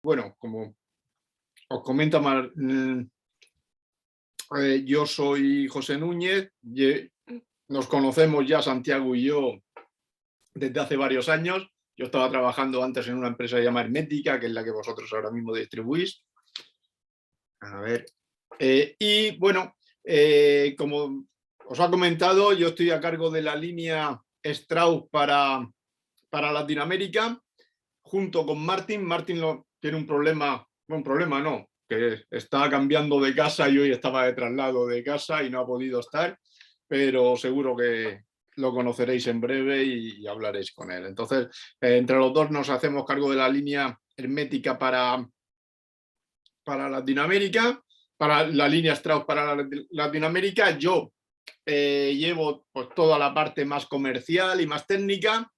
Bueno, como os comenta yo soy José Núñez, nos conocemos ya Santiago y yo desde hace varios años. Yo estaba trabajando antes en una empresa llamada Hermética, que es la que vosotros ahora mismo distribuís. A ver. Y bueno, como os ha comentado, yo estoy a cargo de la línea Strauss para Latinoamérica, junto con Martín. Martín tiene un problema, bueno, un problema no, que está cambiando de casa y hoy estaba de traslado de casa y no ha podido estar, pero seguro que lo conoceréis en breve y hablaréis con él. Entonces, entre los dos nos hacemos cargo de la línea hermética para Latinoamérica, para la línea Strauss para Latinoamérica. Yo llevo pues toda la parte más comercial y más técnica,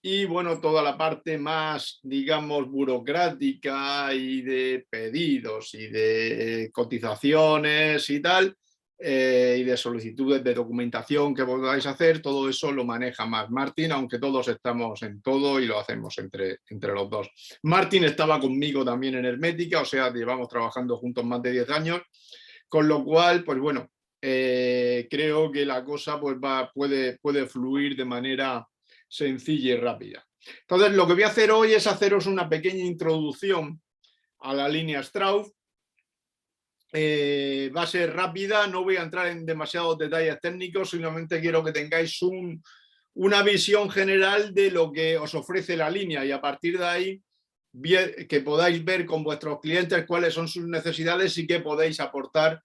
y bueno, toda la parte más, digamos, burocrática y de pedidos y de cotizaciones y tal, y de solicitudes de documentación que podáis hacer, todo eso lo maneja más Martín, aunque todos estamos en todo y lo hacemos entre los dos. Martín estaba conmigo también en Hermética, o sea, llevamos trabajando juntos más de 10 años, con lo cual, pues bueno, creo que la cosa pues puede fluir de manera sencilla y rápida. Entonces, lo que voy a hacer hoy es haceros una pequeña introducción a la línea Strauss. Va a ser rápida, no voy a entrar en demasiados detalles técnicos, solamente quiero que tengáis una visión general de lo que os ofrece la línea, y a partir de ahí que podáis ver con vuestros clientes cuáles son sus necesidades y qué podéis aportar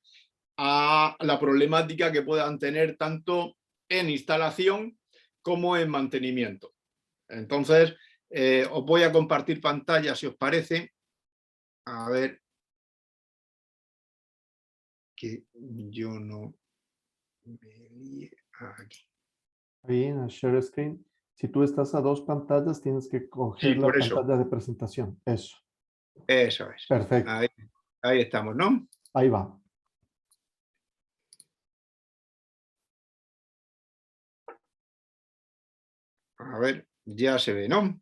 a la problemática que puedan tener tanto en instalación como en mantenimiento. Entonces, os voy a compartir pantalla, si os parece. A ver, que yo no me líe aquí. Ahí en el share screen, si tú estás a dos pantallas, tienes que Sí, coger la por eso. pantalla de presentación. Eso. Eso es. Perfecto. Ahí estamos, ¿no? Ahí va. A ver, ya se ve, ¿no?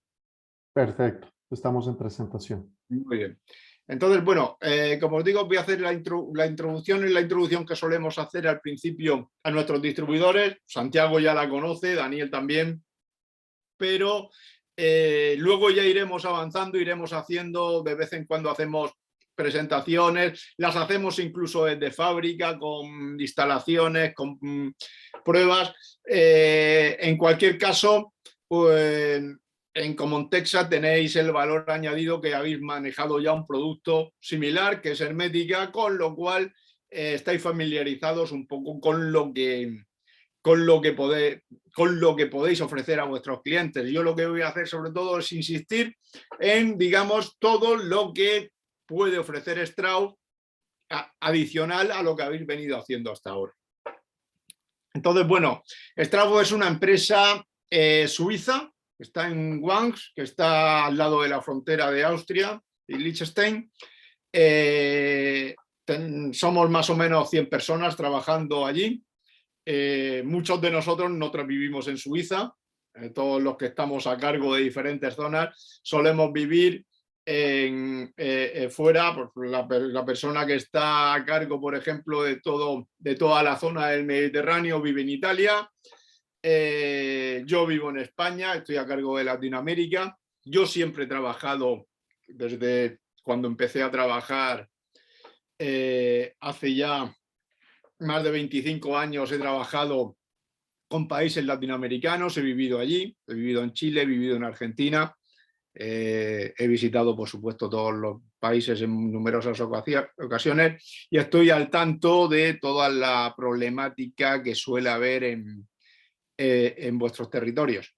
Perfecto. Estamos en presentación. Muy bien. Entonces, bueno, como os digo, voy a hacer la introducción, y la introducción que solemos hacer al principio a nuestros distribuidores. Santiago ya la conoce, Daniel también, pero luego ya iremos avanzando, iremos haciendo, de vez en cuando hacemos presentaciones, las hacemos incluso desde fábrica, con instalaciones, con pruebas. En cualquier caso, pues en Common Texas tenéis el valor añadido que habéis manejado ya un producto similar, que es Hermética, con lo cual estáis familiarizados un poco con lo que podéis ofrecer a vuestros clientes. Yo lo que voy a hacer sobre todo es insistir en, digamos, todo lo que puede ofrecer Strauss adicional a lo que habéis venido haciendo hasta ahora. Entonces, bueno, Strauss es una empresa suiza, que está en Wangs, que está al lado de la frontera de Austria y Liechtenstein. Somos más o menos 100 personas trabajando allí. Muchos de nosotros vivimos en Suiza. Todos los que estamos a cargo de diferentes zonas solemos vivir fuera. Pues la persona que está a cargo, por ejemplo, de toda la zona del Mediterráneo vive en Italia. Yo vivo en España, estoy a cargo de Latinoamérica. Yo siempre he trabajado, desde cuando empecé a trabajar hace ya más de 25 años, he trabajado con países latinoamericanos, he vivido allí, he vivido en Chile, he vivido en Argentina, he visitado, por supuesto, todos los países en numerosas ocasiones, y estoy al tanto de toda la problemática que suele haber en vuestros territorios.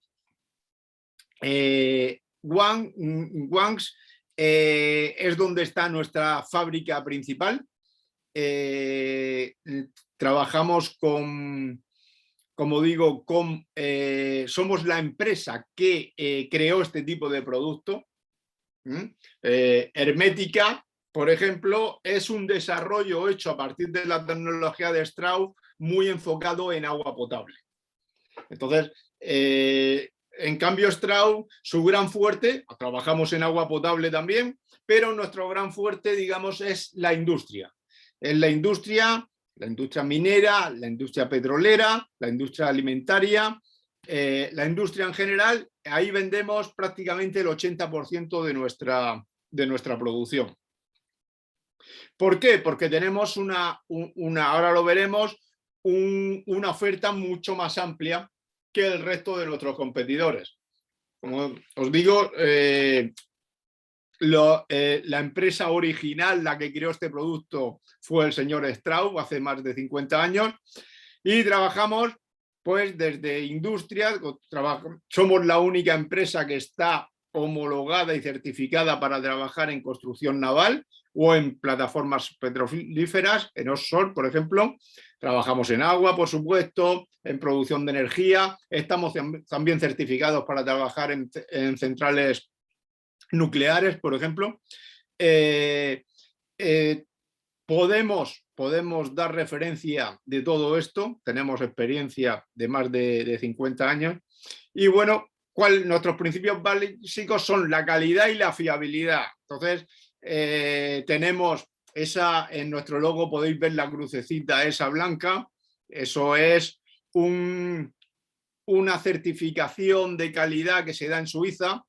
Wangs es donde está nuestra fábrica principal. Trabajamos como digo, somos la empresa que creó este tipo de producto. Hermética, por ejemplo, es un desarrollo hecho a partir de la tecnología de Strauss, muy enfocado en agua potable. Entonces, En cambio, Strauss, su gran fuerte, trabajamos en agua potable también, pero nuestro gran fuerte, digamos, es la industria. Es la industria minera, la industria petrolera, la industria alimentaria, la industria en general. Ahí vendemos prácticamente el 80% de nuestra producción. ¿Por qué? Porque tenemos ahora lo veremos, una oferta mucho más amplia que el resto de nuestros competidores. Como os digo, la empresa original, la que creó este producto, fue el señor Strauss hace más de 50 años y trabajamos pues desde industria, somos la única empresa que está homologada y certificada para trabajar en construcción naval o en plataformas petrolíferas, en offshore, por ejemplo. Trabajamos en agua, por supuesto, en producción de energía. Estamos también certificados para trabajar en centrales nucleares, por ejemplo. Podemos dar referencia de todo esto. Tenemos experiencia de más de 50 años. Y bueno, nuestros principios básicos son la calidad y la fiabilidad. Entonces, tenemos en nuestro logo podéis ver la crucecita esa blanca. Eso es una certificación de calidad que se da en Suiza,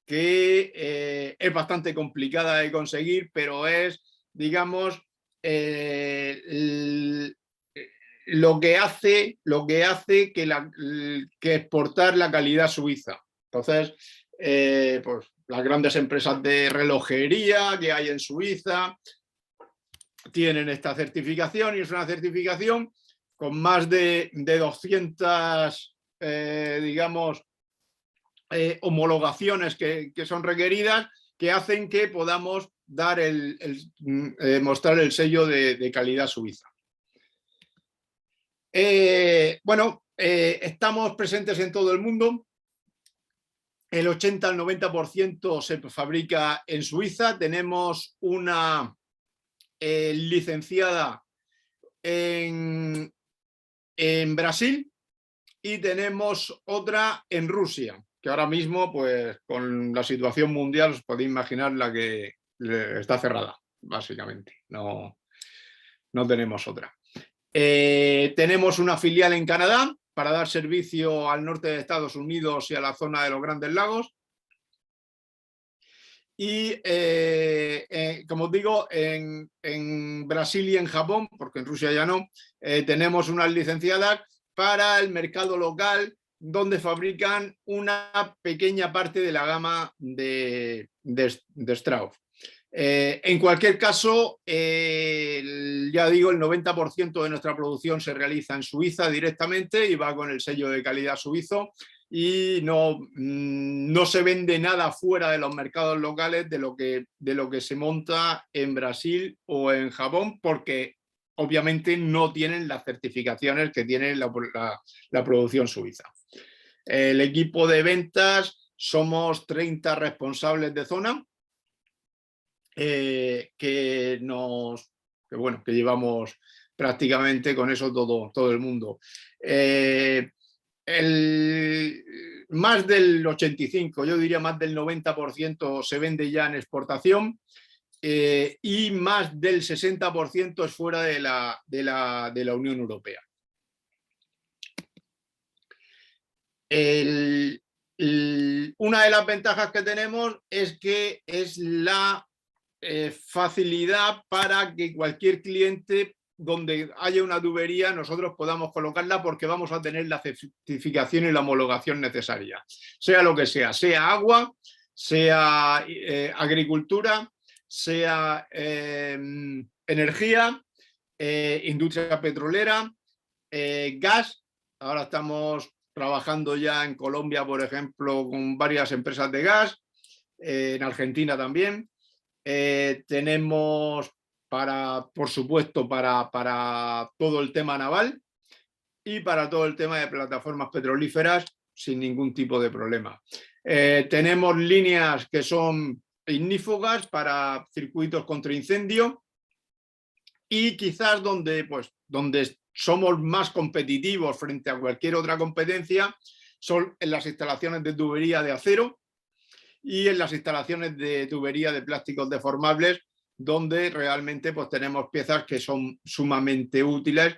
que es bastante complicada de conseguir, pero es, digamos, lo que hace que exportar la calidad suiza. Entonces, pues las grandes empresas de relojería que hay en Suiza tienen esta certificación, y es una certificación con más de 200, digamos, homologaciones que son requeridas, que hacen que podamos dar mostrar el sello de calidad suiza. Estamos presentes en todo el mundo. El 80 al 90% se fabrica en Suiza. Tenemos una licenciada en Brasil y tenemos otra en Rusia, que ahora mismo, pues con la situación mundial, os podéis imaginar la que está cerrada, básicamente. No tenemos otra. Tenemos una filial en Canadá para dar servicio al norte de Estados Unidos y a la zona de los Grandes Lagos. Y, como os digo, en Brasil y en Japón, porque en Rusia ya no, tenemos unas licenciadas para el mercado local, donde fabrican una pequeña parte de la gama de Strauss. En cualquier caso, ya digo, el 90% de nuestra producción se realiza en Suiza directamente y va con el sello de calidad suizo, y no se vende nada fuera de los mercados locales de lo que se monta en Brasil o en Japón, porque obviamente no tienen las certificaciones que tiene la producción suiza. El equipo de ventas somos 30 responsables de zona, que llevamos prácticamente con eso todo el mundo. Más del 85%, yo diría más del 90% se vende ya en exportación, y más del 60% es fuera de la Unión Europea. Una de las ventajas que tenemos es que es la facilidad para que cualquier cliente, donde haya una tubería, nosotros podamos colocarla, porque vamos a tener la certificación y la homologación necesaria, sea lo que sea agua, sea agricultura, sea energía, industria petrolera, gas. Ahora estamos trabajando ya en Colombia, por ejemplo, con varias empresas de gas, en Argentina también. Tenemos por supuesto, para todo el tema naval y para todo el tema de plataformas petrolíferas, sin ningún tipo de problema. Tenemos líneas que son ignífugas para circuitos contra incendio, y quizás donde somos más competitivos frente a cualquier otra competencia son en las instalaciones de tubería de acero y en las instalaciones de tubería de plásticos deformables, donde realmente pues, tenemos piezas que son sumamente útiles.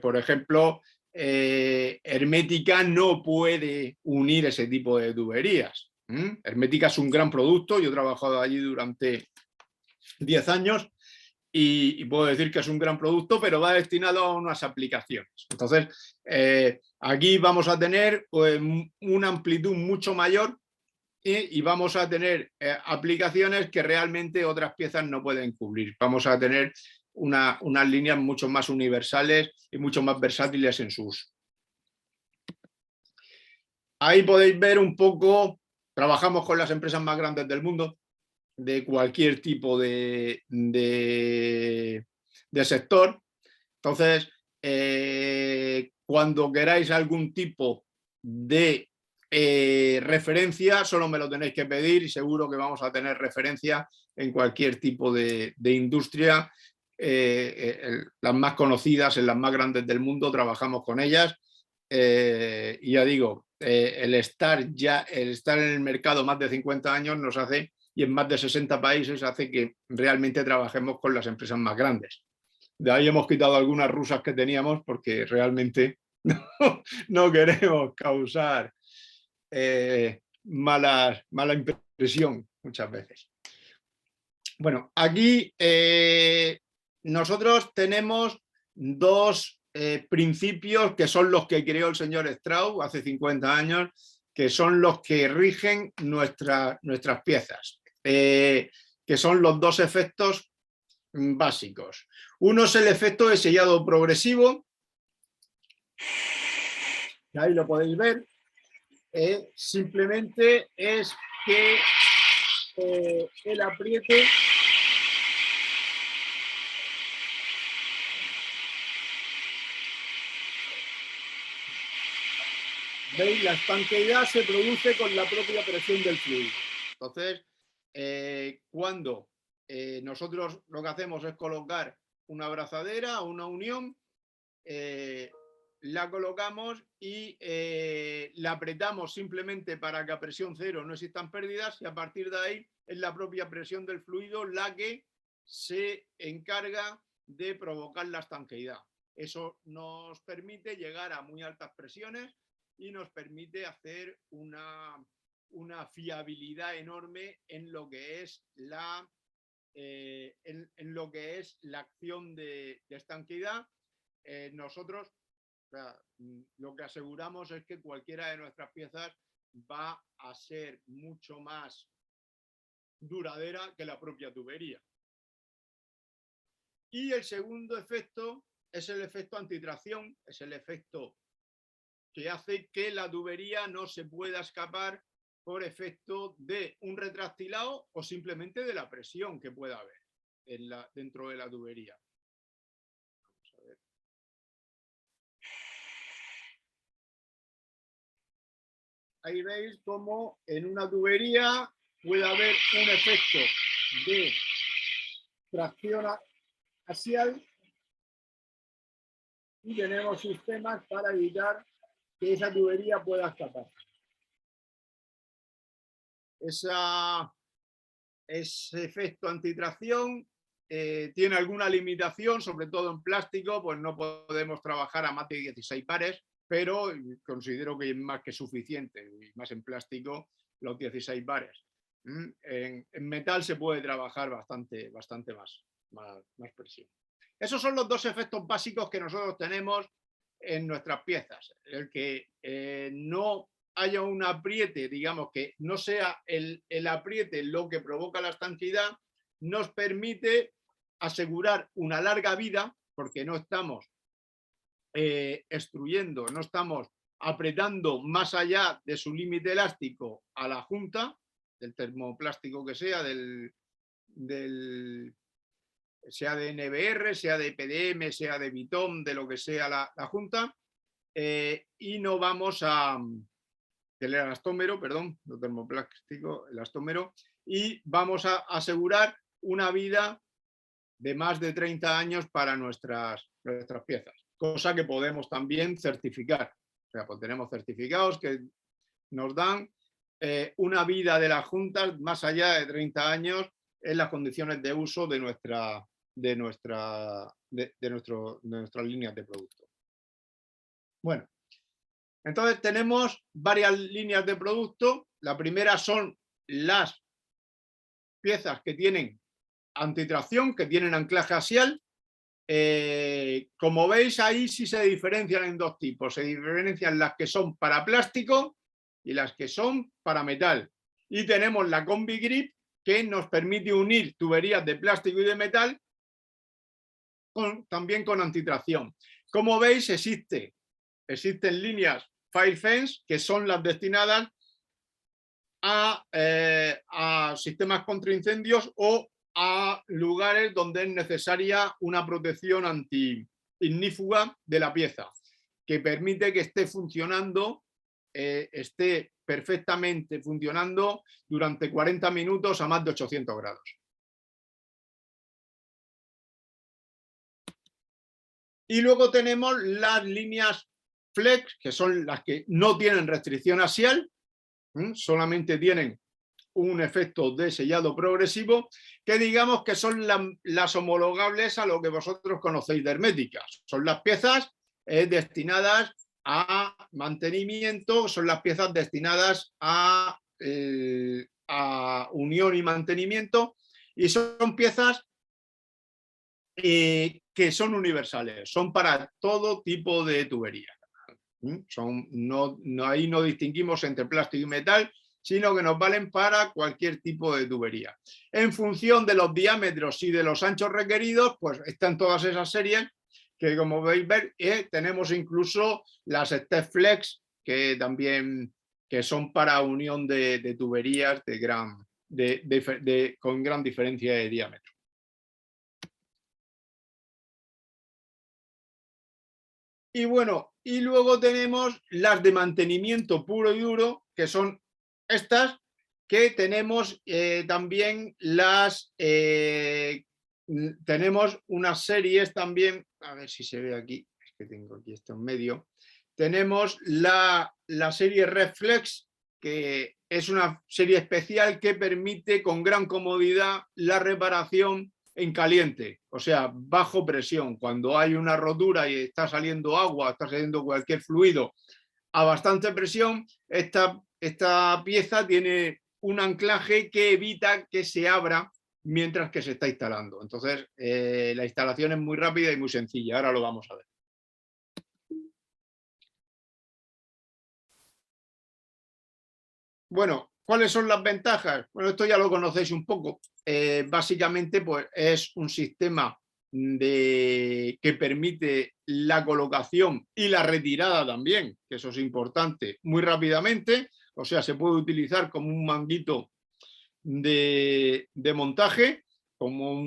Por ejemplo, Hermética no puede unir ese tipo de tuberías. Hermética es un gran producto, yo he trabajado allí durante 10 años y puedo decir que es un gran producto, pero va destinado a unas aplicaciones. Entonces, aquí vamos a tener pues, una amplitud mucho mayor y vamos a tener aplicaciones que realmente otras piezas no pueden cubrir. Vamos a tener unas líneas mucho más universales y mucho más versátiles en su uso. Ahí podéis ver un poco, trabajamos con las empresas más grandes del mundo, de cualquier tipo de sector. Entonces, cuando queráis algún tipo de referencia, solo me lo tenéis que pedir y seguro que vamos a tener referencia en cualquier tipo de industria. Las más conocidas, en las más grandes del mundo, trabajamos con ellas. Y ya digo, el estar en el mercado más de 50 años nos hace, y en más de 60 países, hace que realmente trabajemos con las empresas más grandes. De ahí hemos quitado algunas rusas que teníamos porque realmente no queremos causar mala impresión muchas veces. Bueno, aquí nosotros tenemos dos principios que son los que creó el señor Strauss hace 50 años, que son los que rigen nuestras piezas, que son los dos efectos básicos. Uno es el efecto de sellado progresivo, que ahí lo podéis ver. Simplemente es que el apriete ¿veis? La estanqueidad se produce con la propia presión del fluido. Entonces, cuando nosotros lo que hacemos es colocar una abrazadera o una unión, la colocamos y la apretamos simplemente para que a presión cero no existan pérdidas, y a partir de ahí es la propia presión del fluido la que se encarga de provocar la estanqueidad. Eso nos permite llegar a muy altas presiones y nos permite hacer una fiabilidad enorme en lo que es la acción de estanqueidad. Nosotros, o sea, lo que aseguramos es que cualquiera de nuestras piezas va a ser mucho más duradera que la propia tubería. Y el segundo efecto es el efecto antitracción, es el efecto que hace que la tubería no se pueda escapar por efecto de un retractilado o simplemente de la presión que pueda haber dentro de la tubería. Vamos a ver. Ahí veis cómo en una tubería puede haber un efecto de tracción axial y tenemos sistemas para evitar que esa tubería pueda escapar. Ese efecto antitracción tiene alguna limitación, sobre todo en plástico, pues no podemos trabajar a más de 16 pares, pero considero que es más que suficiente, y más en plástico los 16 pares. En metal se puede trabajar bastante más presión. Esos son los dos efectos básicos que nosotros tenemos en nuestras piezas. El que no haya un apriete, digamos que no sea el apriete lo que provoca la estanqueidad, nos permite asegurar una larga vida, porque no estamos extruyendo, no estamos apretando más allá de su límite elástico a la junta, del termoplástico que sea, sea de NBR, sea de PDM, sea de Vitón, de lo que sea la junta, y no vamos a el elastómero, perdón, no termoplástico, elastómero, y vamos a asegurar una vida de más de 30 años para nuestras piezas. cosa que podemos también certificar. O sea, pues tenemos certificados que nos dan una vida de las juntas más allá de 30 años en las condiciones de uso de nuestras líneas de producto. Bueno, entonces tenemos varias líneas de producto. La primera son las piezas que tienen antitracción, que tienen anclaje axial. Como veis, ahí sí se diferencian en dos tipos. Se diferencian las que son para plástico y las que son para metal. Y tenemos la Combi Grip, que nos permite unir tuberías de plástico y de metal también con antitracción. Como veis, existen líneas Fire Fence, que son las destinadas a sistemas contra incendios o a lugares donde es necesaria una protección anti-ignífuga de la pieza, que permite que esté funcionando, esté perfectamente funcionando durante 40 minutos a más de 800 grados. Y luego tenemos las líneas Flex, que son las que no tienen restricción axial, solamente tienen un efecto de sellado progresivo, que digamos que son las homologables a lo que vosotros conocéis de herméticas. Son las piezas destinadas a mantenimiento, son las piezas destinadas a unión y mantenimiento, y son piezas que son universales, son para todo tipo de tubería. Ahí no distinguimos entre plástico y metal, sino que nos valen para cualquier tipo de tubería. En función de los diámetros y de los anchos requeridos, pues están todas esas series que, como veis ver, tenemos incluso las Step Flex, que también son para unión de tuberías con gran diferencia de diámetro. Y bueno, y luego tenemos las de mantenimiento puro y duro, que son estas, que tenemos también tenemos unas series también, a ver si se ve aquí, es que tengo aquí esto en medio. Tenemos la serie Reflex, que es una serie especial que permite con gran comodidad la reparación en caliente, o sea, bajo presión. Cuando hay una rotura y está saliendo agua, está saliendo cualquier fluido a bastante presión, esta pieza tiene un anclaje que evita que se abra mientras que se está instalando. Entonces, la instalación es muy rápida y muy sencilla. Ahora lo vamos a ver. Bueno, ¿cuáles son las ventajas? Bueno, esto ya lo conocéis un poco. Básicamente, pues es un sistema que permite la colocación y la retirada también, que eso es importante, muy rápidamente. O sea, se puede utilizar como un manguito de montaje, como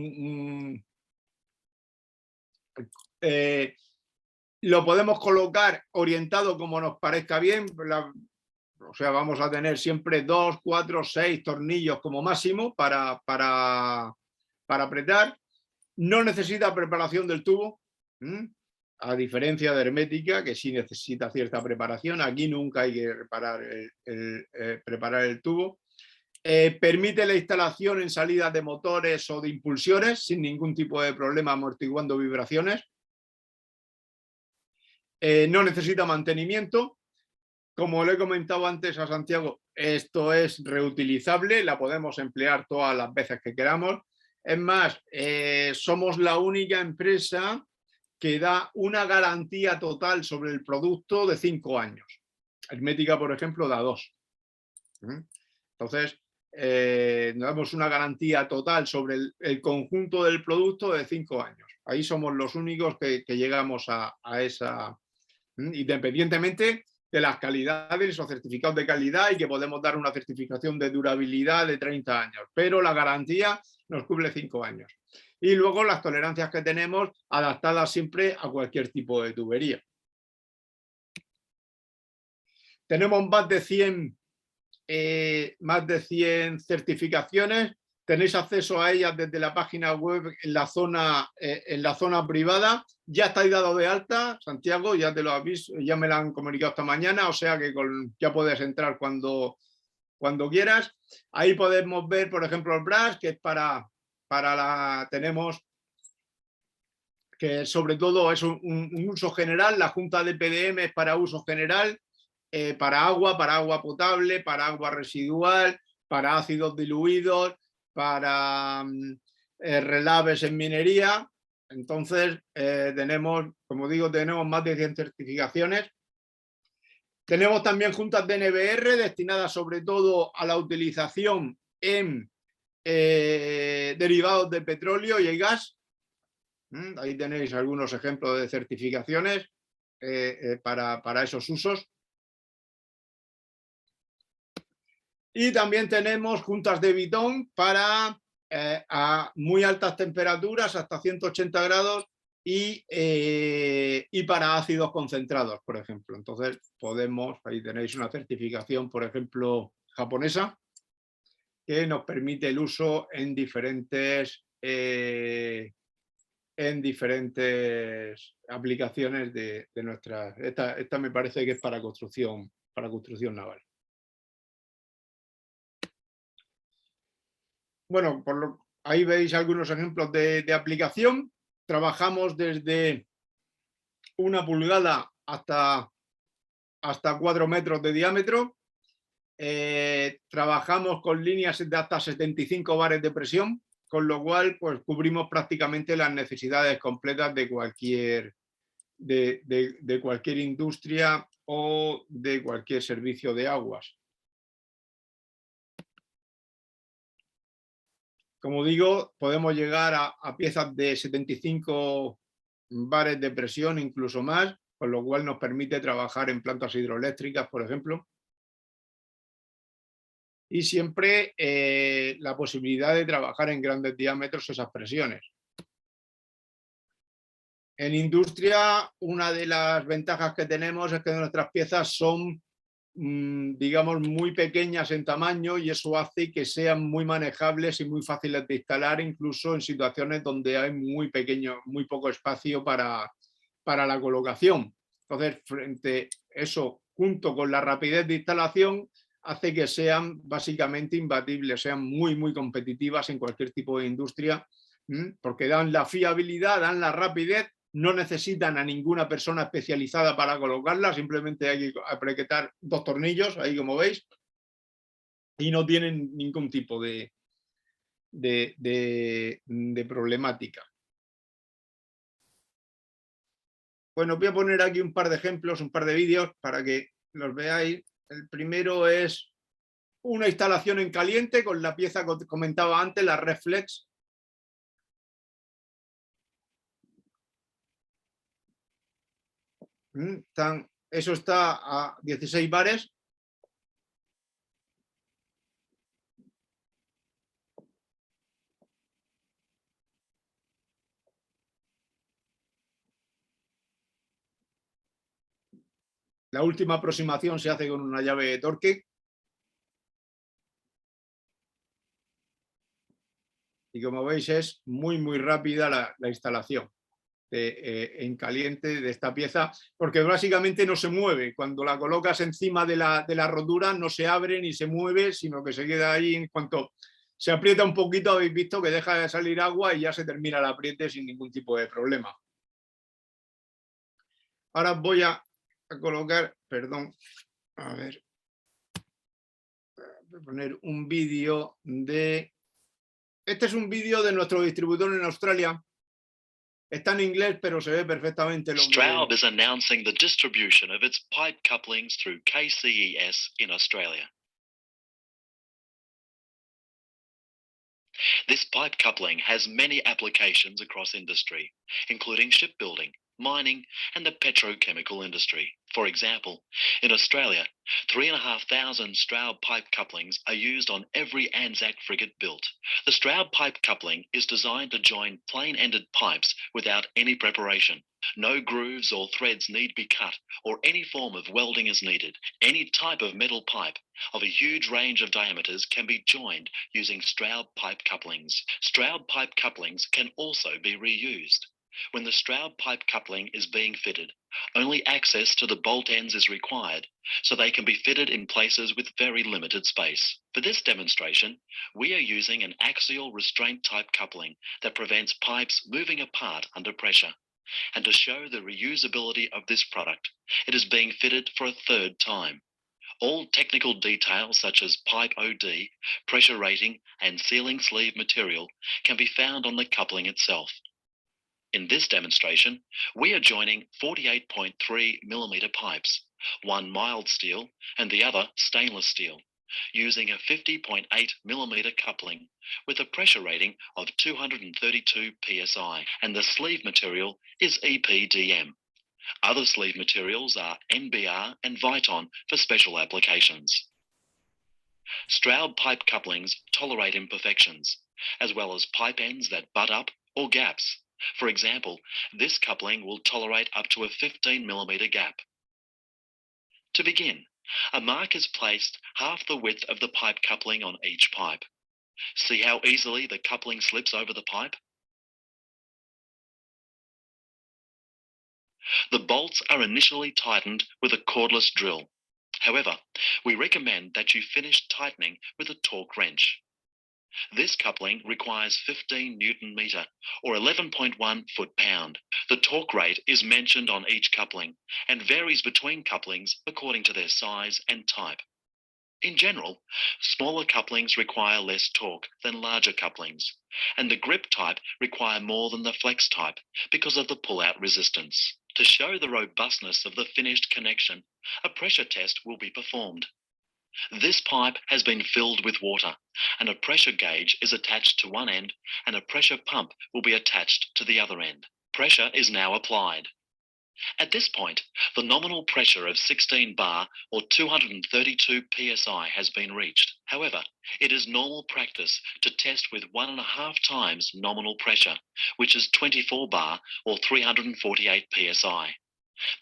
lo podemos colocar orientado como nos parezca bien. O sea, vamos a tener siempre 2, 4, 6 tornillos como máximo para apretar. No necesita preparación del tubo, a diferencia de hermética, que sí necesita cierta preparación. Aquí nunca hay que preparar el tubo. Permite la instalación en salidas de motores o de impulsiones sin ningún tipo de problema, amortiguando vibraciones. No necesita mantenimiento. Como le he comentado antes a Santiago, esto es reutilizable, la podemos emplear todas las veces que queramos. Es más, somos la única empresa que da una garantía total sobre el producto de 5 años. Hermética, por ejemplo, da 2. Entonces, damos una garantía total sobre el conjunto del producto de 5 años. Ahí somos los únicos que llegamos a esa, independientemente de las calidades o certificados de calidad, y que podemos dar una certificación de durabilidad de 30 años, pero la garantía nos cubre 5 años. Y luego las tolerancias que tenemos adaptadas siempre a cualquier tipo de tubería. Tenemos más de 100 certificaciones tenéis acceso a ellas desde la página web en la zona privada. Ya estáis dado de alta, Santiago, ya te lo aviso, ya me lo han comunicado esta mañana, o sea que ya puedes entrar cuando quieras. Ahí podemos ver, por ejemplo, el BRAS, que es tenemos que sobre todo es un uso general. La junta de PDM es para uso general, para agua potable, para agua residual, para ácidos diluidos, para relaves en minería. Entonces, tenemos, como digo, tenemos más de 100 certificaciones. Tenemos también juntas de NBR destinadas sobre todo a la utilización en derivados de petróleo y el gas. Ahí tenéis algunos ejemplos de certificaciones para esos usos. Y también tenemos juntas de Vitón para a muy altas temperaturas, hasta 180 grados, y para ácidos concentrados, por ejemplo. Entonces ahí tenéis una certificación, por ejemplo, japonesa, que nos permite el uso en diferentes aplicaciones de nuestra. Esta me parece que es para construcción naval. Bueno, ahí veis algunos ejemplos de aplicación. Trabajamos desde 1 pulgada hasta 4 metros de diámetro. Trabajamos con líneas de hasta 75 bares de presión, con lo cual pues, cubrimos prácticamente las necesidades completas de cualquier industria o de cualquier servicio de aguas. Como digo, podemos llegar a piezas de 75 bares de presión, incluso más, con lo cual nos permite trabajar en plantas hidroeléctricas, por ejemplo. Y siempre la posibilidad de trabajar en grandes diámetros esas presiones. En industria, una de las ventajas que tenemos es que nuestras piezas son, digamos, muy pequeñas en tamaño, y eso hace que sean muy manejables y muy fáciles de instalar, incluso en situaciones donde hay muy poco espacio para la colocación. Entonces, frente a eso, junto con la rapidez de instalación, hace que sean básicamente imbatibles, sean muy competitivas en cualquier tipo de industria, porque dan la fiabilidad, dan la rapidez. No necesitan a ninguna persona especializada para colocarla, simplemente hay que apretar 2 tornillos, ahí como veis, y no tienen ningún tipo de problemática. Bueno, voy a poner aquí un par de ejemplos, un par de vídeos para que los veáis. El primero es una instalación en caliente con la pieza que comentaba antes, la Reflex. Eso está a 16 bares. La última aproximación se hace con una llave de torque. Y como veis es muy rápida la instalación en caliente de esta pieza, porque básicamente no se mueve. Cuando la colocas encima de la rodura no se abre ni se mueve, sino que se queda ahí. En cuanto se aprieta un poquito, habéis visto que deja de salir agua y ya se termina el apriete sin ningún tipo de problema. Ahora voy a colocar, perdón, a ver, voy a poner un vídeo de... Este es un vídeo de nuestro distribuidor en Australia. Está en inglés, pero se ve perfectamente lo que... Straub is announcing the distribution of its pipe couplings through KCES in Australia. This pipe coupling has many applications across industry, including shipbuilding, mining, and the petrochemical industry. For example, in Australia, 3,500 Stroud pipe couplings are used on every Anzac frigate built. The Stroud pipe coupling is designed to join plain-ended pipes without any preparation. No grooves or threads need be cut, or any form of welding is needed. Any type of metal pipe of a huge range of diameters can be joined using Stroud pipe couplings. Stroud pipe couplings can also be reused. When the Stroud pipe coupling is being fitted, only access to the bolt ends is required, so they can be fitted in places with very limited space. For this demonstration, we are using an axial restraint type coupling that prevents pipes moving apart under pressure. And to show the reusability of this product, it is being fitted for a third time. All technical details such as pipe OD, pressure rating, and sealing sleeve material can be found on the coupling itself. In this demonstration, we are joining 48.3mm pipes, one mild steel and the other stainless steel, using a 50.8mm coupling with a pressure rating of 232 psi, and the sleeve material is EPDM. Other sleeve materials are NBR and Viton for special applications. Stroud pipe couplings tolerate imperfections, as well as pipe ends that butt up or gaps. For example, this coupling will tolerate up to a 15mm gap. To begin, a mark is placed half the width of the pipe coupling on each pipe. See how easily the coupling slips over the pipe? The bolts are initially tightened with a cordless drill. However, we recommend that you finish tightening with a torque wrench. This coupling requires 15 Newton meter or 11.1 foot-pound. The torque rate is mentioned on each coupling and varies between couplings according to their size and type. In general, smaller couplings require less torque than larger couplings, and the grip type require more than the flex type because of the pull-out resistance. To show the robustness of the finished connection, a pressure test will be performed. This pipe has been filled with water, and a pressure gauge is attached to one end and a pressure pump will be attached to the other end. Pressure is now applied. At this point, the nominal pressure of 16 bar or 232 psi has been reached. However, it is normal practice to test with 1.5 times nominal pressure, which is 24 bar or 348 psi.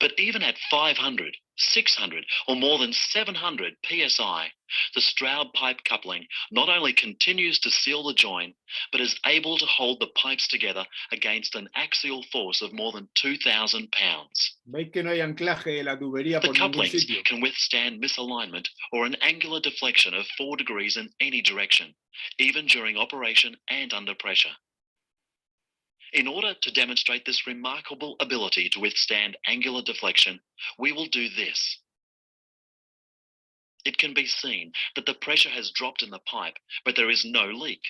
But even at 500, 600 or more than 700 psi, the Stroud pipe coupling not only continues to seal the join, but is able to hold the pipes together against an axial force of more than 2,000 pounds. Veis que no hay anclaje de la tubería The por ningún couplings sitio. can withstand misalignment or an angular deflection of 4 degrees in any direction, even during operation and under pressure. In order to demonstrate this remarkable ability to withstand angular deflection, we will do this. It can be seen that the pressure has dropped in the pipe, but there is no leak.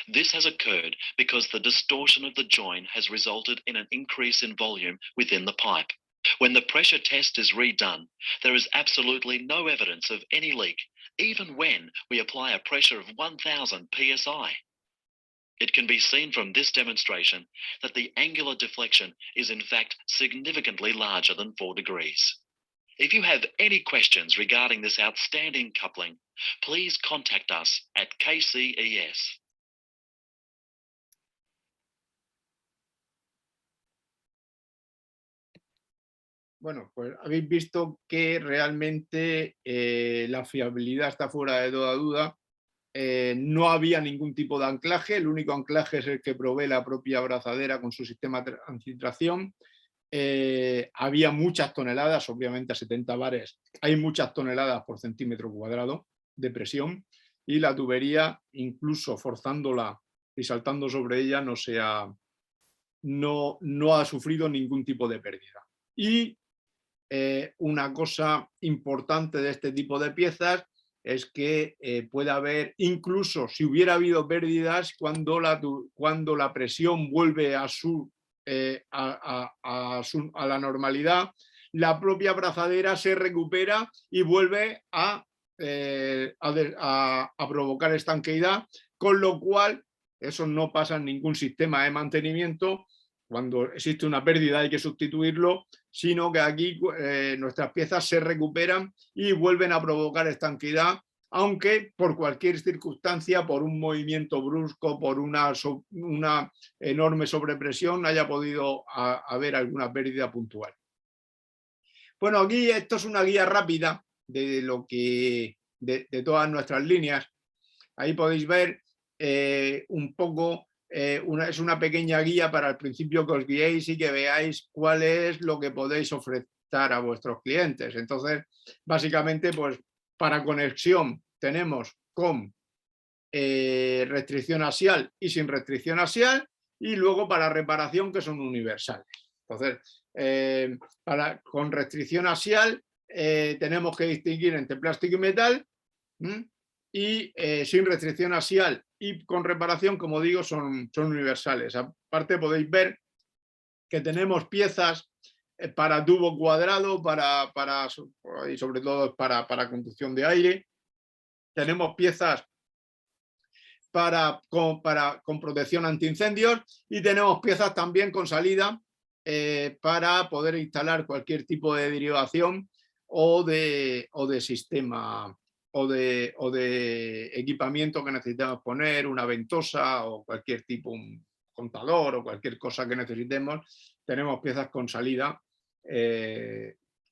This has occurred because the distortion of the join has resulted in an increase in volume within the pipe. When the pressure test is redone, there is absolutely no evidence of any leak, even when we apply a pressure of 1,000 psi. It can be seen from this demonstration that the angular deflection is in fact significantly larger than 4 degrees. If you have any questions regarding this outstanding coupling, please contact us at KCES. Bueno, pues habéis visto que realmente la fiabilidad está fuera de toda duda. No había ningún tipo de anclaje, el único anclaje es el que provee la propia abrazadera con su sistema antitracción. Había muchas toneladas, obviamente a 70 bares hay muchas toneladas por centímetro cuadrado de presión, y la tubería, incluso forzándola y saltando sobre ella, no ha sufrido ningún tipo de pérdida. Y una cosa importante de este tipo de piezas es que puede haber, incluso si hubiera habido pérdidas, cuando la presión vuelve a la normalidad, la propia abrazadera se recupera y vuelve a provocar estanqueidad, con lo cual eso no pasa en ningún sistema de mantenimiento cuando existe una pérdida hay que sustituirlo, sino que aquí nuestras piezas se recuperan y vuelven a provocar estanqueidad, aunque por cualquier circunstancia, por un movimiento brusco, por una enorme sobrepresión, haya podido haber alguna pérdida puntual. Bueno, aquí esto es una guía rápida de lo que de todas nuestras líneas. Ahí podéis ver un poco, es una pequeña guía para al principio que os guiéis y que veáis cuál es lo que podéis ofrecer a vuestros clientes. Entonces, básicamente, pues para conexión tenemos con restricción axial y sin restricción axial, y luego para reparación, que son universales. Entonces, con restricción axial tenemos que distinguir entre plástico y metal, y sin restricción axial y con reparación, como digo, son universales. Aparte podéis ver que tenemos piezas para tubo cuadrado, y sobre todo para conducción de aire. Tenemos piezas con protección antiincendios, y tenemos piezas también con salida para poder instalar cualquier tipo de derivación o de sistema o de equipamiento que necesitamos poner, una ventosa o cualquier tipo, un contador o cualquier cosa que necesitemos. Tenemos piezas con salida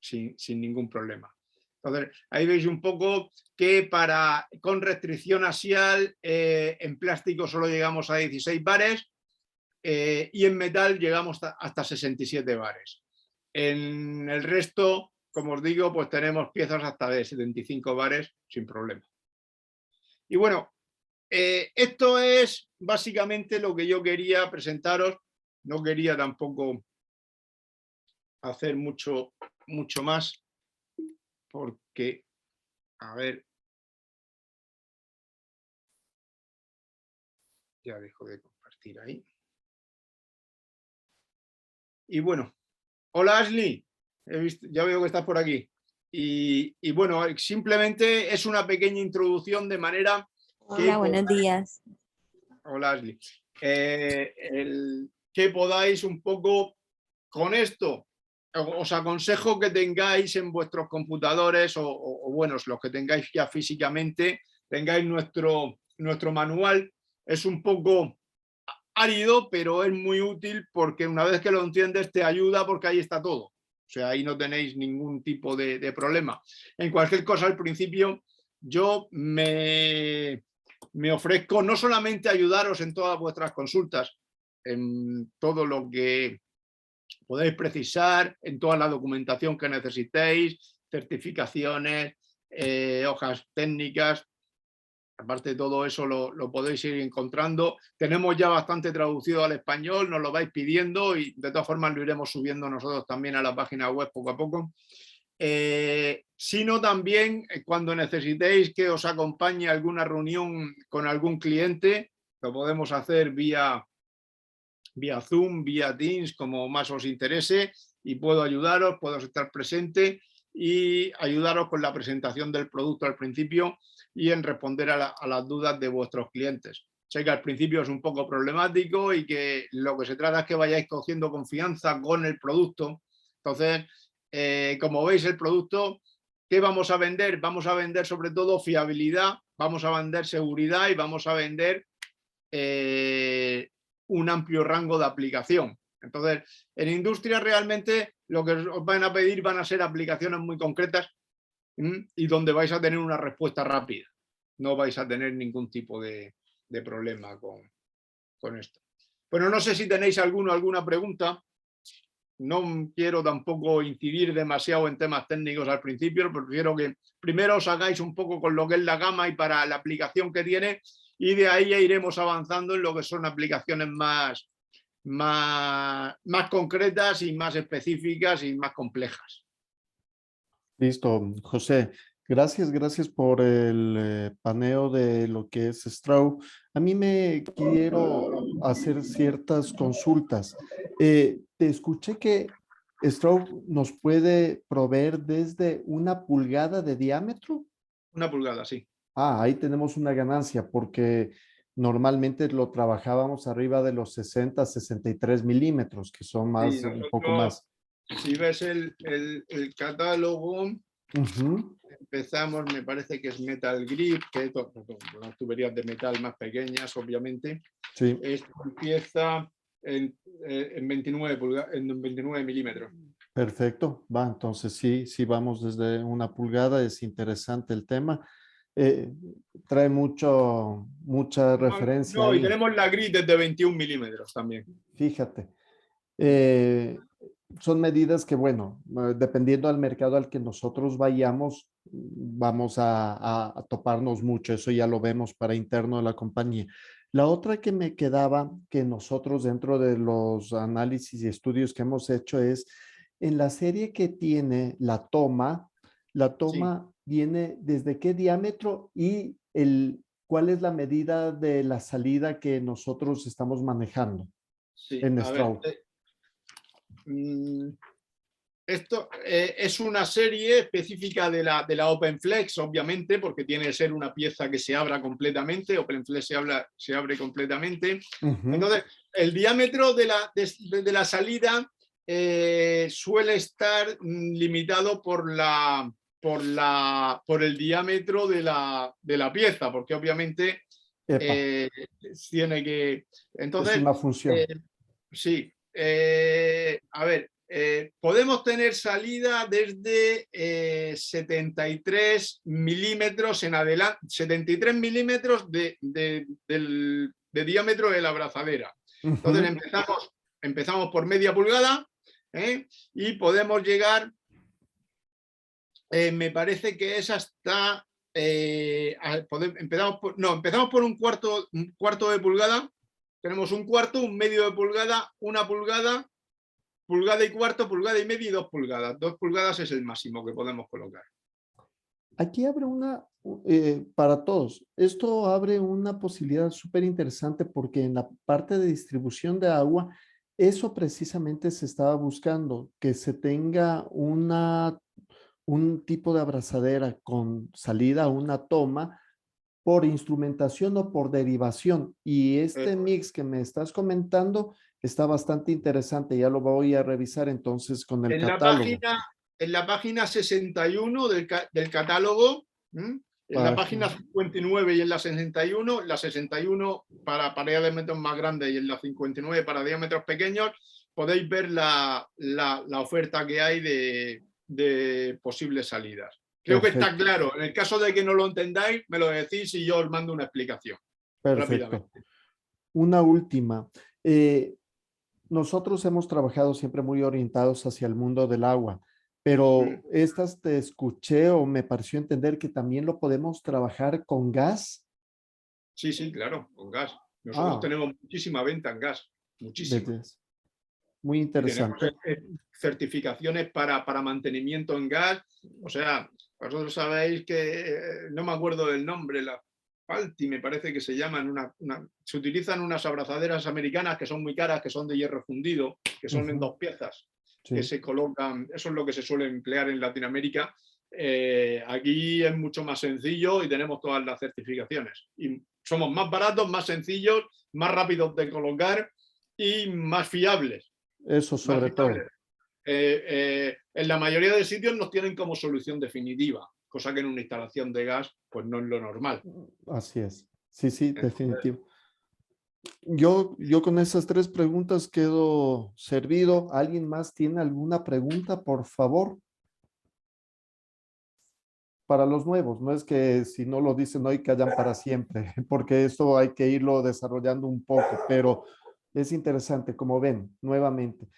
sin ningún problema. Entonces, ahí veis un poco que con restricción axial en plástico solo llegamos a 16 bares y en metal llegamos hasta 67 bares. En el resto, como os digo, pues tenemos piezas hasta de 75 bares sin problema. Y bueno, esto es básicamente lo que yo quería presentaros. No quería tampoco hacer mucho más, porque, a ver, ya dejo de compartir ahí. Y bueno, hola Ashley, ya veo que estás por aquí. Y bueno, simplemente es una pequeña introducción de manera que... Hola, buenos días. Hola Ashley. Que podáis un poco con esto. Os aconsejo que tengáis en vuestros computadores o bueno, los que tengáis ya físicamente, tengáis nuestro manual. Es un poco árido, pero es muy útil porque una vez que lo entiendes te ayuda, porque ahí está todo. O sea, ahí no tenéis ningún tipo de problema. En cualquier cosa, al principio, yo me ofrezco no solamente a ayudaros en todas vuestras consultas, en todo lo que podéis precisar, en toda la documentación que necesitéis, certificaciones, hojas técnicas. Aparte de todo eso lo podéis ir encontrando. Tenemos ya bastante traducido al español, nos lo vais pidiendo y de todas formas lo iremos subiendo nosotros también a la página web poco a poco. Sino también cuando necesitéis que os acompañe a alguna reunión con algún cliente, lo podemos hacer vía Zoom, vía Teams, como más os interese, y puedo ayudaros, puedo estar presente y ayudaros con la presentación del producto al principio y en responder a las dudas de vuestros clientes. Sé que al principio es un poco problemático y que lo que se trata es que vayáis cogiendo confianza con el producto. Entonces, como veis, el producto, ¿qué vamos a vender? Vamos a vender sobre todo fiabilidad, vamos a vender seguridad y vamos a vender un amplio rango de aplicación. Entonces, en industria realmente lo que os van a pedir van a ser aplicaciones muy concretas y donde vais a tener una respuesta rápida. No vais a tener ningún tipo de problema con esto. Bueno, no sé si tenéis alguna pregunta. No quiero tampoco incidir demasiado en temas técnicos al principio, prefiero que primero os hagáis un poco con lo que es la gama y para la aplicación que tiene, y de ahí ya iremos avanzando en lo que son aplicaciones más concretas y más específicas y más complejas. Listo, José. Gracias por el paneo de lo que es Straub. A mí me quiero hacer ciertas consultas. Te escuché que Straub nos puede proveer desde 1 pulgada de diámetro. 1 pulgada, sí. Ah, ahí tenemos una ganancia porque normalmente lo trabajábamos arriba de los 60, 63 milímetros, que son más, Sí, un poco nosotros, más. si ves el catálogo, Ujú, empezamos, me parece que es Metal Grip, que es las tuberías de metal más pequeñas, obviamente. sí, Esto empieza en 29 milímetros. perfecto. Va, entonces sí, sí vamos desde 1 pulgada. Es interesante el tema. Eh, trae mucha referencia No, y ahí. tenemos la grid desde 21 milímetros también. Fíjate. Eh, son medidas que, bueno, dependiendo del mercado al que nosotros vayamos, vamos a toparnos mucho. Eso ya lo vemos para interno de la compañía. La otra que me quedaba, que nosotros dentro de los análisis y estudios que hemos hecho es, en la serie que tiene la Sí, toma viene desde qué diámetro y cuál es la medida de la salida que nosotros estamos manejando sí. en A ver, Straub. mm, esto es una serie específica de la OpenFlex, obviamente, porque tiene que ser una pieza que se abra completamente. OpenFlex se abre completamente. Ujú. Entonces, el diámetro de la salida suele estar limitado por el diámetro de la pieza, porque obviamente Epa, eh, tiene que... es Entonces, una eh, función. sí, a ver, podemos tener salida desde 73 milímetros en adelante, 73 milímetros de diámetro de la abrazadera. Entonces Ujú. empezamos por media pulgada, y podemos llegar, me parece que es hasta, empezamos por un cuarto de pulgada. Tenemos un cuarto, un medio de pulgada, 1 pulgada, pulgada y cuarto, pulgada y media y 2 pulgadas. 2 pulgadas es el máximo que podemos colocar. Aquí abre para todos, esto abre una posibilidad súper interesante porque en la parte de distribución de agua, eso precisamente se estaba buscando, que se tenga un tipo de abrazadera con salida a una toma por instrumentación o por derivación. Y este mix que me estás comentando está bastante interesante, ya lo voy a revisar entonces con el En la catálogo. página, en la página 61 del catálogo, en la página Página. 59 y en la 61 para diámetros más grandes y en la 59 para diámetros pequeños, podéis ver la oferta que hay de posibles salidas. Creo que está Perfecto, claro. En el caso de que no lo entendáis, me lo decís y yo os mando una explicación perfecto. rápidamente. Una última. Eh, nosotros hemos trabajado siempre muy orientados hacia el mundo del agua, pero estas te escuché o me pareció entender que también lo podemos trabajar con gas. Sí, sí, claro, con gas. Nosotros Ah, tenemos muchísima venta en gas, muchísima. ves, muy Y tenemos interesante. certificaciones para mantenimiento en gas. O sea, vosotros sabéis que, no me acuerdo del nombre, la Falti me parece que se llaman, se utilizan unas abrazaderas americanas que son muy caras, que son de hierro fundido, que son en Ujú, 2 piezas, que sí, se colocan, eso es lo que se suele emplear en Latinoamérica. Aquí es mucho más sencillo y tenemos todas las certificaciones. Y somos más baratos, más sencillos, más rápidos de colocar y más fiables. eso Más sobre todo. fiables. En la mayoría de sitios nos tienen como solución definitiva, cosa que en una instalación de gas pues no es lo normal. Así es. Sí, sí, Entonces, definitivo. Yo con esas 3 preguntas quedo servido. ¿Alguien más tiene alguna pregunta, por favor? Para los nuevos, no es que si no lo dicen hoy callan para siempre, porque esto hay que irlo desarrollando un poco, pero es interesante, como ven, nuevamente.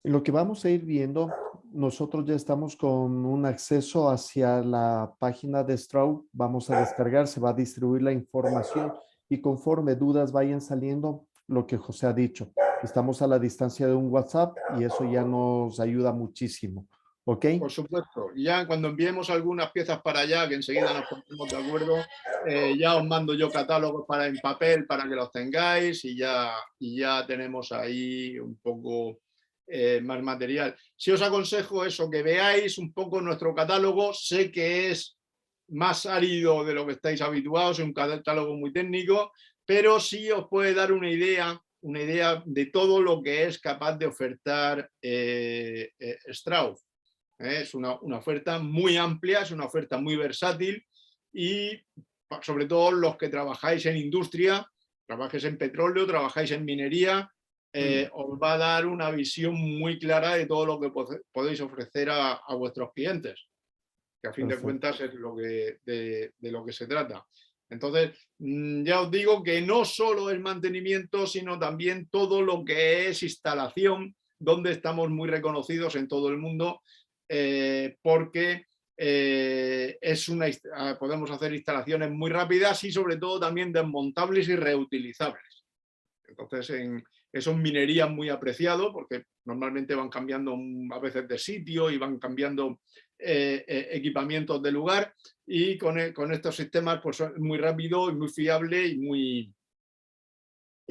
En lo que vamos a ir viendo, nosotros ya estamos con un acceso hacia la página de Straub, vamos a descargar, se va a distribuir la información y conforme dudas vayan saliendo, lo que José ha dicho, estamos a la distancia de un WhatsApp y eso ya nos ayuda muchísimo, ¿ok? por supuesto, ya cuando enviemos algunas piezas para allá, que enseguida nos ponemos de acuerdo, ya os mando yo catálogos en papel para que los tengáis y ya tenemos ahí un poco más material. Si os aconsejo eso, que veáis un poco nuestro catálogo, sé que es más árido de lo que estáis habituados, es un catálogo muy técnico, pero sí os puede dar una idea de todo lo que es capaz de ofertar Strauss. Es una oferta muy amplia, es una oferta muy versátil y sobre todo los que trabajáis en industria, trabajáis en petróleo, trabajáis en minería, os va a dar una visión muy clara de todo lo que podéis ofrecer a vuestros clientes, que a fin de cuentas es de lo que se trata. Entonces, ya os digo que no solo es mantenimiento, sino también todo lo que es instalación, donde estamos muy reconocidos en todo el mundo, porque podemos hacer instalaciones muy rápidas y sobre todo también desmontables y reutilizables. Entonces, eso en minería es muy apreciado porque normalmente van cambiando a veces de sitio y van cambiando equipamientos de lugar, y con estos sistemas pues es muy rápido y muy fiable y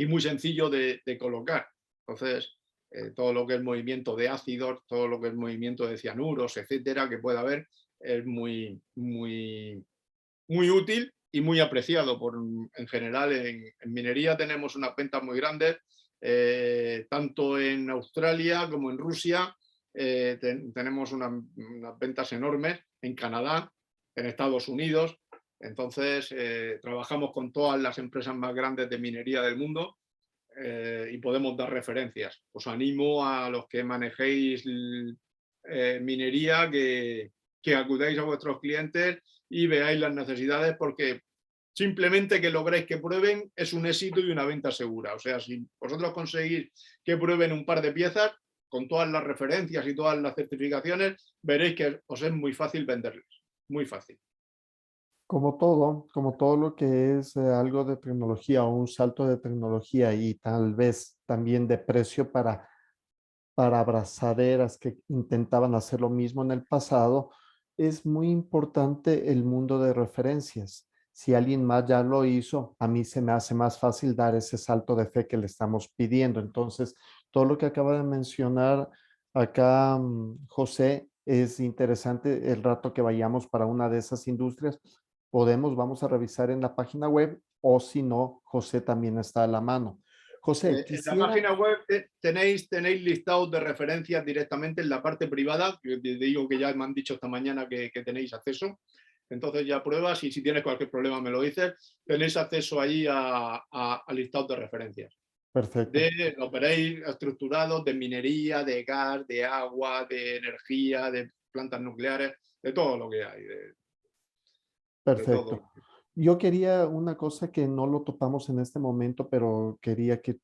muy sencillo de colocar. Entonces, todo lo que es movimiento de ácidos, todo lo que es movimiento de cianuros, etcétera, que pueda haber, es muy útil y muy apreciado en general. En minería tenemos unas ventas muy grandes, tanto en Australia como en Rusia. Tenemos unas ventas enormes en Canadá, en Estados Unidos. Entonces, trabajamos con todas las empresas más grandes de minería del mundo y podemos dar referencias. Os animo a los que manejéis minería que acudáis a vuestros clientes y veáis las necesidades, porque simplemente que logréis que prueben es un éxito y una venta segura. O sea, si vosotros conseguís que prueben un par de piezas, con todas las referencias y todas las certificaciones, veréis que os es muy fácil venderles. Muy fácil. Como todo lo que es algo de tecnología o un salto de tecnología y tal vez también de precio para abrazaderas que intentaban hacer lo mismo en el pasado, es muy importante el mundo de referencias. Si alguien más ya lo hizo, a mí se me hace más fácil dar ese salto de fe que le estamos pidiendo. Entonces, todo lo que acaba de mencionar acá, José, es interesante. El rato que vayamos para una de esas industrias, vamos a revisar en la página web, o si no, José también está a la mano. José, En la página web tenéis listados de referencias directamente en la parte privada, que te digo que ya me han dicho esta mañana que tenéis acceso. Entonces ya pruebas, y si tienes cualquier problema me lo dices, tenéis acceso ahí a listados de referencias. Perfecto. Lo veréis estructurados de minería, de gas, de agua, de energía, de plantas nucleares, de todo lo que hay. Perfecto. De todo. Yo quería una cosa que no lo topamos en este momento, pero quería que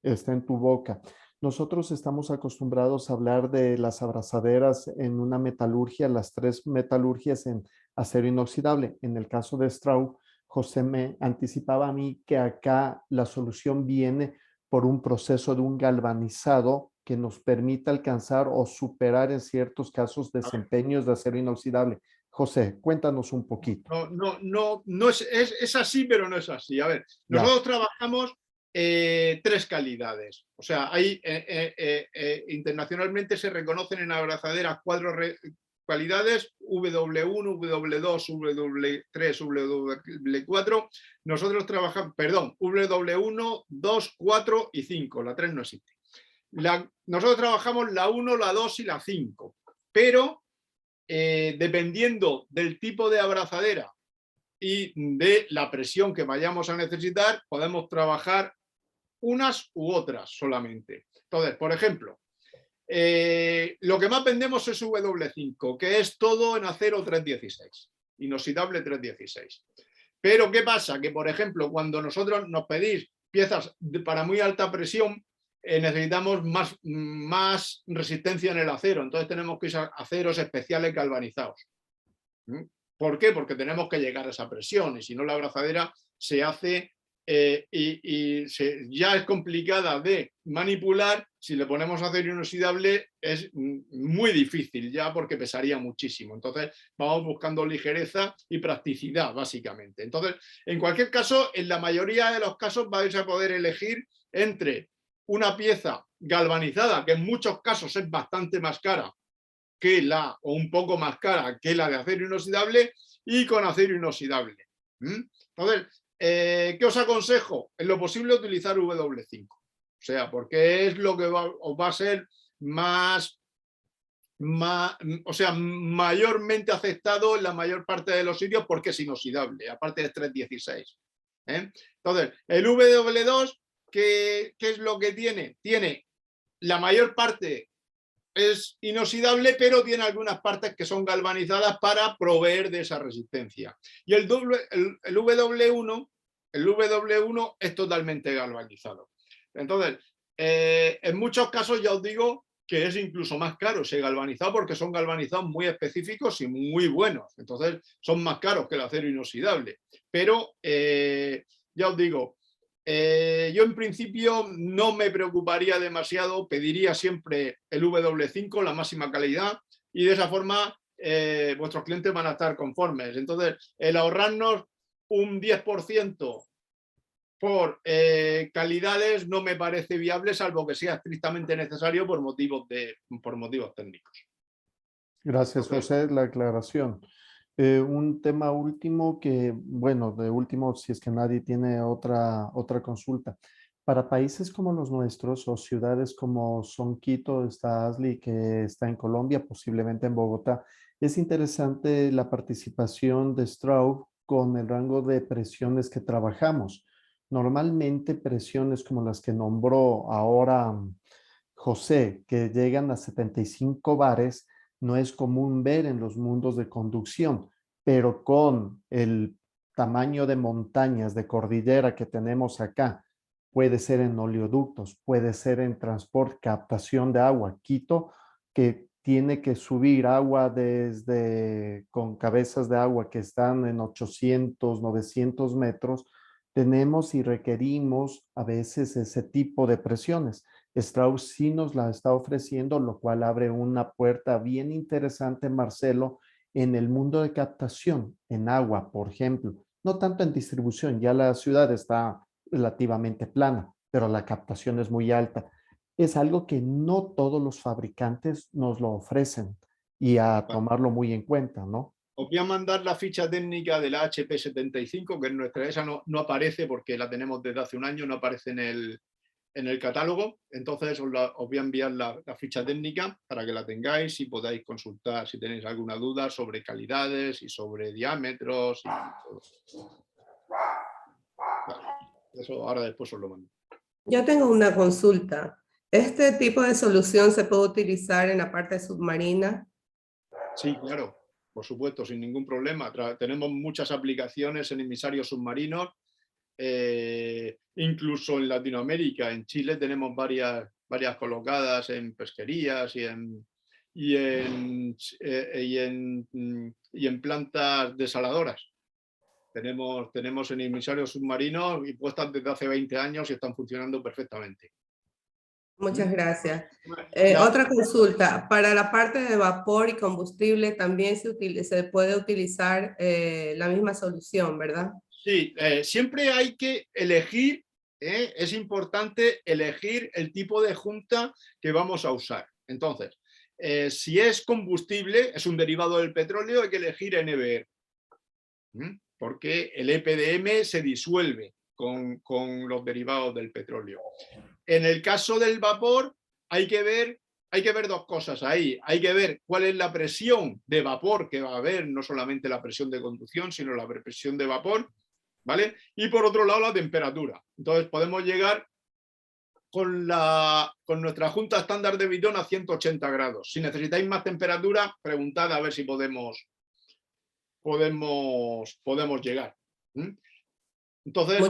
esté en tu boca. Nosotros estamos acostumbrados a hablar de las abrazaderas en una metalurgia, las 3 metalurgias en acero inoxidable. En el caso de Strauss, José me anticipaba a mí que acá la solución viene por un proceso de un galvanizado que nos permita alcanzar o superar en ciertos casos desempeños de acero inoxidable. José, cuéntanos un poquito. No es así, pero no es así. A ver, nosotros trabajamos 3 calidades. O sea, hay internacionalmente se reconocen en abrazaderas 4 calidades: W1, W2, W3, W4. Nosotros trabajamos, perdón, W1, 2, 4 y 5. La 3 no existe. Nosotros trabajamos la 1, la 2 y la 5, pero dependiendo del tipo de abrazadera y de la presión que vayamos a necesitar, podemos trabajar unas u otras solamente. Entonces, por ejemplo, lo que más vendemos es W5, que es todo en acero 316, inoxidable 316. Pero ¿qué pasa? Que, por ejemplo, cuando nosotros nos pedís piezas para muy alta presión, necesitamos más resistencia en el acero. Entonces tenemos que usar aceros especiales galvanizados. ¿Por qué? Porque tenemos que llegar a esa presión, y si no la abrazadera se hace ya es complicada de manipular. Si le ponemos acero inoxidable es muy difícil ya, porque pesaría muchísimo. Entonces vamos buscando ligereza y practicidad, básicamente. Entonces, en cualquier caso, en la mayoría de los casos vais a poder elegir entre una pieza galvanizada, que en muchos casos es bastante más cara o un poco más cara que la de acero inoxidable, y con acero inoxidable. Entonces, ¿qué os aconsejo? En lo posible utilizar W5. O sea, porque es lo que os va a ser o sea, mayormente aceptado en la mayor parte de los sitios porque es inoxidable, aparte de 316. Entonces, el W2, ¿qué es lo que tiene? Tiene la mayor parte es inoxidable, pero tiene algunas partes que son galvanizadas para proveer de esa resistencia. Y el W1 es totalmente galvanizado. Entonces, en muchos casos ya os digo que es incluso más caro ese galvanizado porque son galvanizados muy específicos y muy buenos. Entonces, son más caros que el acero inoxidable. Pero, ya os digo, yo en principio no me preocuparía demasiado, pediría siempre el W5, la máxima calidad, y de esa forma vuestros clientes van a estar conformes. Entonces, el ahorrarnos un 10% por calidades no me parece viable, salvo que sea estrictamente necesario por motivos técnicos. Gracias, José, la aclaración. Un tema último que, bueno, de último, si es que nadie tiene otra consulta. Para países como los nuestros o ciudades como son Quito, está Asli, que está en Colombia, posiblemente en Bogotá, es interesante la participación de Straub con el rango de presiones que trabajamos. Normalmente presiones como las que nombró ahora José, que llegan a 75 bares, no es común ver en los mundos de conducción, pero con el tamaño de montañas, de cordillera que tenemos acá, puede ser en oleoductos, puede ser en transporte, captación de agua. Quito, que tiene que subir agua con cabezas de agua que están en 800, 900 metros, tenemos y requerimos a veces ese tipo de presiones. Strauss sí nos la está ofreciendo, lo cual abre una puerta bien interesante, Marcelo, en el mundo de captación, en agua, por ejemplo. No tanto en distribución, ya la ciudad está relativamente plana, pero la captación es muy alta. Es algo que no todos los fabricantes nos lo ofrecen y a tomarlo muy en cuenta, ¿no? Os voy a mandar la ficha técnica de la HP 75, que en nuestra esa no aparece porque la tenemos desde hace un año, no aparece en el catálogo. Entonces os voy a enviar la ficha técnica para que la tengáis y podáis consultar si tenéis alguna duda sobre calidades y sobre diámetros. Y todo. Vale. Eso ahora después os lo mando. Yo tengo una consulta. ¿Este tipo de solución se puede utilizar en la parte submarina? Sí, claro, por supuesto, sin ningún problema. Tenemos muchas aplicaciones en emisarios submarinos, incluso en Latinoamérica. En Chile tenemos varias colocadas en pesquerías y en plantas desaladoras. Tenemos en emisarios submarinos y puestas desde hace 20 años y están funcionando perfectamente. Muchas gracias. Otra consulta. Para la parte de vapor y combustible también se puede utilizar la misma solución, ¿verdad? Sí, siempre hay que elegir, es importante elegir el tipo de junta que vamos a usar. Entonces, si es combustible, es un derivado del petróleo, hay que elegir NBR. Porque el EPDM se disuelve con los derivados del petróleo. En el caso del vapor, hay que ver dos cosas ahí. Hay que ver cuál es la presión de vapor que va a haber, no solamente la presión de conducción, sino la presión de vapor, ¿vale? Y por otro lado, la temperatura. Entonces podemos llegar con nuestra junta estándar de Vitton a 180 grados. Si necesitáis más temperatura, preguntad a ver si podemos llegar. Entonces,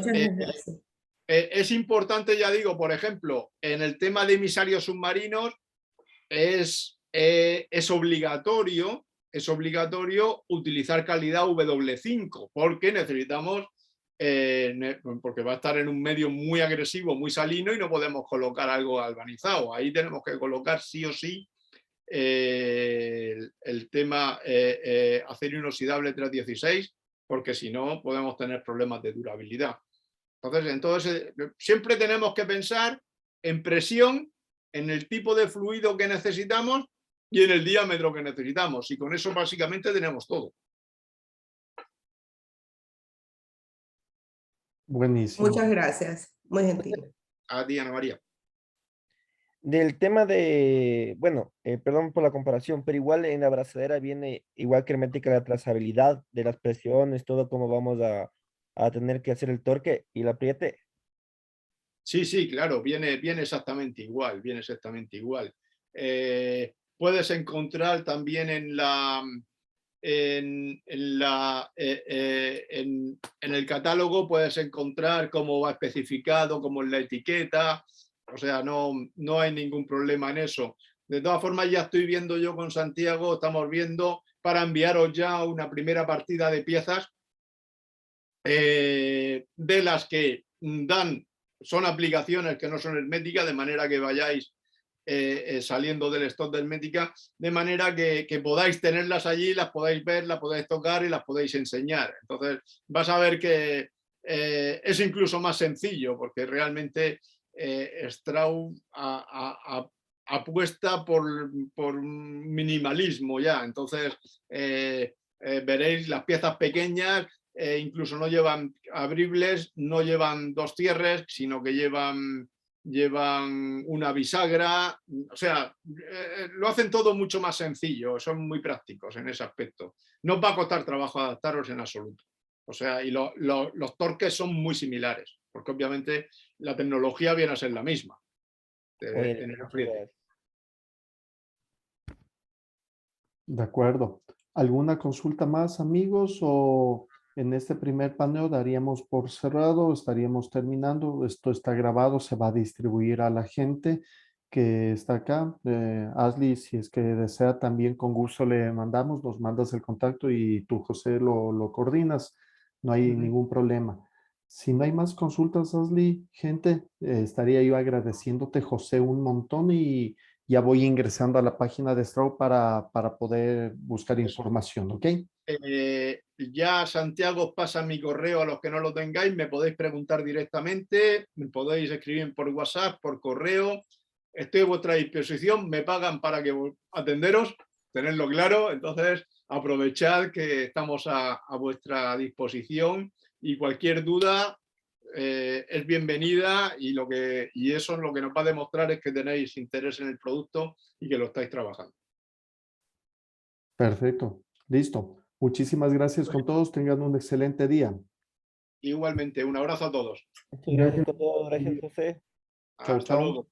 es importante, ya digo, por ejemplo, en el tema de emisarios submarinos es obligatorio utilizar calidad W5 porque necesitamos, porque va a estar en un medio muy agresivo, muy salino y no podemos colocar algo galvanizado. Ahí tenemos que colocar sí o sí el tema acero inoxidable 316 porque si no podemos tener problemas de durabilidad. Entonces, siempre tenemos que pensar en presión, en el tipo de fluido que necesitamos y en el diámetro que necesitamos. Y con eso básicamente tenemos todo. Buenísimo. Muchas gracias, muy gentil. A ti, Ana María. Del tema de, bueno, perdón por la comparación, pero igual en la abrazadera viene igual que hermética la trazabilidad de las presiones, todo cómo vamos a tener que hacer el torque y el apriete. Sí, sí, claro, viene exactamente igual, viene exactamente igual. Puedes encontrar también en el catálogo, puedes encontrar cómo va especificado, cómo es la etiqueta, o sea, no hay ningún problema en eso. De todas formas, ya estoy viendo yo con Santiago, estamos viendo para enviaros ya una primera partida de piezas de las que son aplicaciones que no son herméticas, de manera que vayáis saliendo del stock de hermética, de manera que podáis tenerlas allí, las podáis ver, las podáis tocar y las podéis enseñar. Entonces vas a ver que es incluso más sencillo, porque realmente Strauss apuesta por minimalismo ya. Entonces veréis las piezas pequeñas, incluso no llevan abribles, no llevan dos cierres, sino que llevan una bisagra, o sea, lo hacen todo mucho más sencillo, son muy prácticos en ese aspecto. No os va a costar trabajo adaptaros en absoluto. O sea, y los torques son muy similares, porque obviamente la tecnología viene a ser la misma. Oye, En el muchas apriete. gracias. De acuerdo. ¿Alguna consulta más, amigos? ¿O en este primer panel daríamos por cerrado? Estaríamos terminando. Esto está grabado, se va a distribuir a la gente que está acá. Ashley, si es que desea, también con gusto le mandamos, nos mandas el contacto y tú, José, lo coordinas. No hay ningún problema. Si no hay más consultas, Ashley, gente, estaría yo agradeciéndote, José, un montón y ya voy ingresando a la página de Strauss para poder buscar información, ¿ok? Ya Santiago os pasa mi correo a los que no lo tengáis, me podéis preguntar directamente, me podéis escribir por WhatsApp, por correo, estoy a vuestra disposición, me pagan para que atenderos, tenedlo claro, entonces aprovechad que estamos a vuestra disposición y cualquier duda es bienvenida y eso es lo que nos va a demostrar es que tenéis interés en el producto y que lo estáis trabajando. Perfecto, listo. Muchísimas gracias con todos, tengan un excelente día. Igualmente, un abrazo a todos. Muchas gracias con todo, gracias José. Chau, Hasta chau. luego.